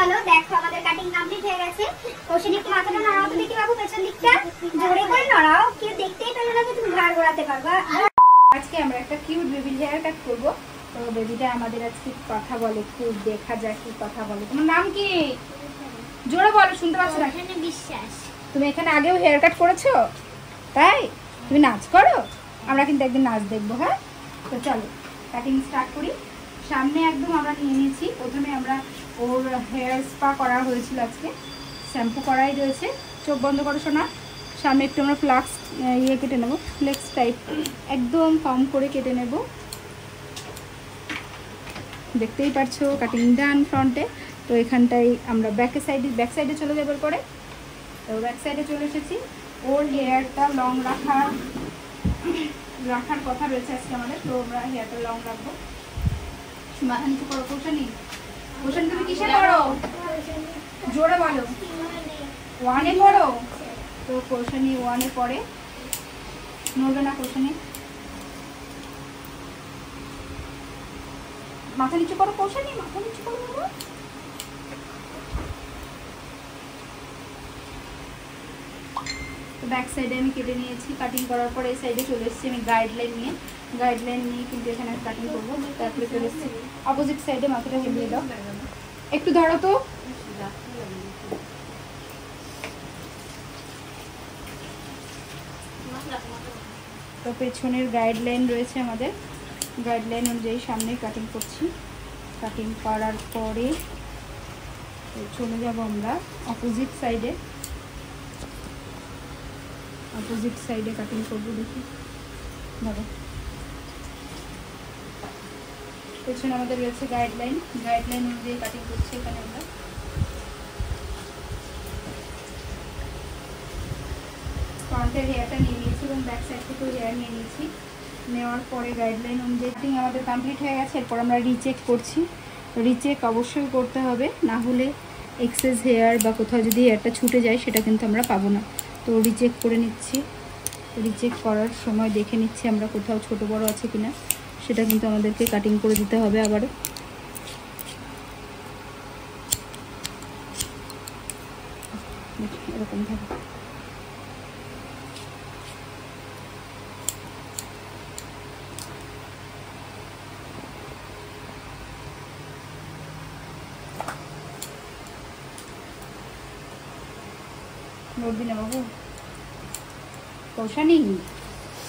চলো দেখো আমাদের কাটিং কমপ্লিট হয়ে গেছে। কোশিনি একটু মাথাটা নাড়াও তো দেখি বাবু, পেছন দিকটা জোরে করে নাড়াও, কেউ দেখতেই পেলো না যে তুমি ঘাড় ঘোরাতে পারবা। আজকে আমরা একটা কিউট বেবি হেয়ার কাট করবো। তো বেবিটা আমাদের আজকে কথা বলে, খুব দেখা যাক কি কথা বলে। তোমার নাম কি? জোরে বলো, শুনতে পাচ্ছ না। বিশ্বাস। তুমি এখানে আগেও হেয়ার কাট করেছো তাই? তুমি নাচ করো? আমরা কিন্তু একদিন নাচ দেখবো। হ্যাঁ, তো চলো কাটিং স্টার্ট করি। সামনে একদম আমরা নিয়ে নিয়েছি। প্রথমে আমরা ওর হেয়ার স্পা করা হয়েছিল, আজকে শ্যাম্পু করাই রয়েছে। চোখ বন্ধ করো শোনা। সামনে একটু আমরা ফ্লাক্স কেটে নেবো, ফ্লেক্স টাইপ একদম কম করে কেটে নেব। দেখতেই পারছো কাটিং ডান ফ্রন্টে। তো এখানটাই আমরা ব্যাক সাইডে চলে যাবার পরে, তো ব্যাক সাইডে চলে এসেছি। ওর হেয়ারটা লং রাখার কথা রয়েছে আজকে আমাদের, তো আমরা হেয়ারটা লং রাখবো। মাথা নিচু করো। কোশানি তুমি কিসে পড়ো? জোরে বলো। 1-এ পড়ো? তো কোশানি 1-এ পড়ে। নড়বে না কোশানি। মাথা নিচু করো কোশানি, মাথা নিচু করো। তো ব্যাক সাইডে আমি কেটে নিয়েছি। কাটিং করার পর এই সাইডে চলে এসেছি আমি গাইডলাইন নিয়ে কিন্তু এখানে কাটিং করবো। তারপরে চলে এসেছি অপোজিট সাইডে। মাথাটা হেলিয়ে দাও, একটু ধরো তো। তো পেছনের গাইডলাইন রয়েছে আমাদের, গাইডলাইন অনুযায়ী সামনে কাটিং করছি। কাটিং করার পরে চলে যাব আমরা অপোজিট সাইডে কাটিং করবো। দেখি ধরো, পেছনে আমাদের রয়েছে গাইডলাইন অনুযায়ী কাটিং করছি। এখানে আমরা ফ্রন্টের হেয়ারটা নিয়ে নিয়েছি এবং ব্যাক সাইড থেকেও হেয়ার নিয়ে নিয়েছি। নেওয়ার পরে গাইডলাইন অনুযায়ী কাটিং আমাদের কমপ্লিট হয়ে গেছে। এরপর আমরা রিচেক করছি। রিচেক অবশ্যই করতে হবে, না হলে এক্সেস হেয়ার বা কোথাও যদি হেয়ারটা ছুটে যায় সেটা কিন্তু আমরা পাবো না। তো রিচেক করে নিচ্ছি। রিচেক করার সময় দেখে নিচ্ছি আমরা কোথাও ছোট বড় আছে কিনা, সেটা কিন্তু আমাদেরকে কাটিং করে দিতে হবে আবারও। এরকম থাকে। নড়বি না বাবু। কৌশানি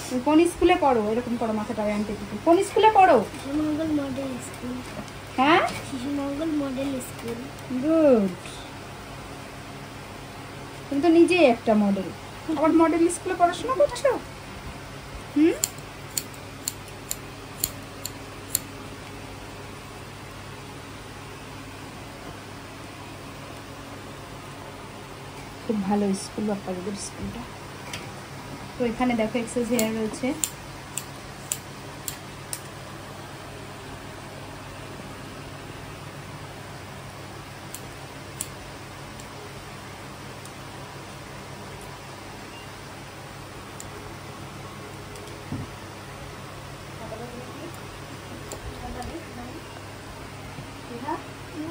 তুমি কোন স্কুলে পড়ো? এরকম করো মাথাটা আনতে দিতে। কোন স্কুলে পড়ো? শিশুমঙ্গল মডেল স্কুল। হ্যাঁ, শিশুমঙ্গল মডেল স্কুল। গুড। তুমি তো নিজেই একটা মডেল, আবার মডেল স্কুলে পড়াশোনা করছো। খুব ভালো স্কুল বাপ্পাদের স্কুলটা। তো এখানে দেখো এক্সেস হেয়ার রয়েছে।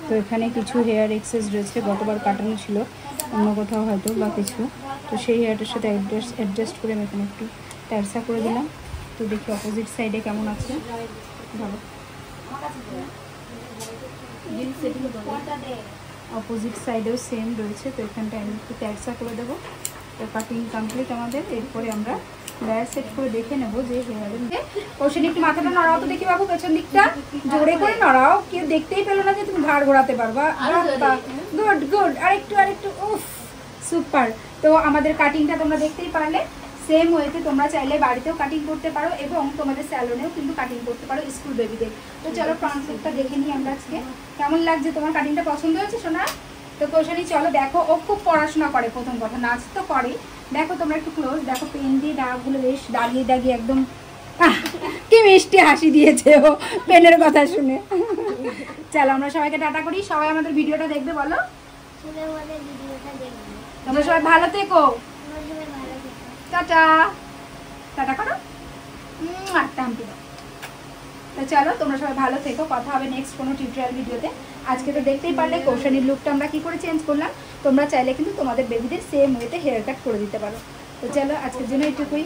তো এখানে কিছু হেয়ার এক্সেস রয়েছে, গতবার কাটানো ছিল অন্য কোথাও হয়তো বা কিছু। তো সেই হেয়ারটার সাথে অ্যাডজাস্ট করে আমি এখানে একটু ট্যারসা করে দিলাম। তো দেখি অপোজিট সাইডে কেমন আছে। ধরো, অপোজিট সাইডেও সেম রয়েছে। তো এখানটা আমি একটু ট্যারসা করে দেবো। তো কাটিং কমপ্লিট আমাদের। এরপরে আমরা লেয়ার সেট করে দেখে নেবো যে হেয়ারের। কোশানি একটু মাথাটা নড়াও তো দেখি বাবু, পেছন দিকটা জোরে করে নড়াও, কেউ দেখতেই পেলো না যে তুমি ঘাড় ঘোরাতে পারবা। গুড। আরেকটু। উফ, সুপার। তো আমাদের কাটিংটা তোমরা দেখতেই পারলে। সেম ওয়েতে তোমরা চাইলে বাড়িতেও কাটিং করতে পারো এবং তোমাদের স্যালনেও কিন্তু কাটিং করতে পারো স্কুল বেবিদের। তো চলো ফ্রন্ট লুকটা দেখে নিই আমরা আজকে। কেমন লাগছে? তোমার কাটিংটা পছন্দ হয়েছে সোনা? তো কোশানি চলো দেখো, ও খুব পড়াশোনা করে, প্রথম কথা নাচ তো করে। দেখো তোমরা একটু ক্লোজ দেখো, পেন দিয়ে দাগগুলো বেশ দাগিয়ে একদম কি মিষ্টি হাসি দিয়েছে ও পেনের কথা শুনে। চলো আমরা সবাইকে টাটা করি। সবাই আমাদের ভিডিওটা দেখবে বলো। তোমরা সবাই ভালো থেকো। টাটা টাটা করো। টাটা দাও। তো চলো তোমরা সবাই ভালো থেকো, কথা হবে নেক্সট কোনো টিউটোরিয়াল ভিডিওতে। আজকে তো দেখতেই পারলে কৌশানীর লুকটা আমরা কি করে চেঞ্জ করলাম। তোমরা চাইলে কিন্তু তোমাদের বেবিদের সেম ওয়েতে হেয়ার কাট করে দিতে পারো। তো চলো আজকের জন্য এইটুকুই।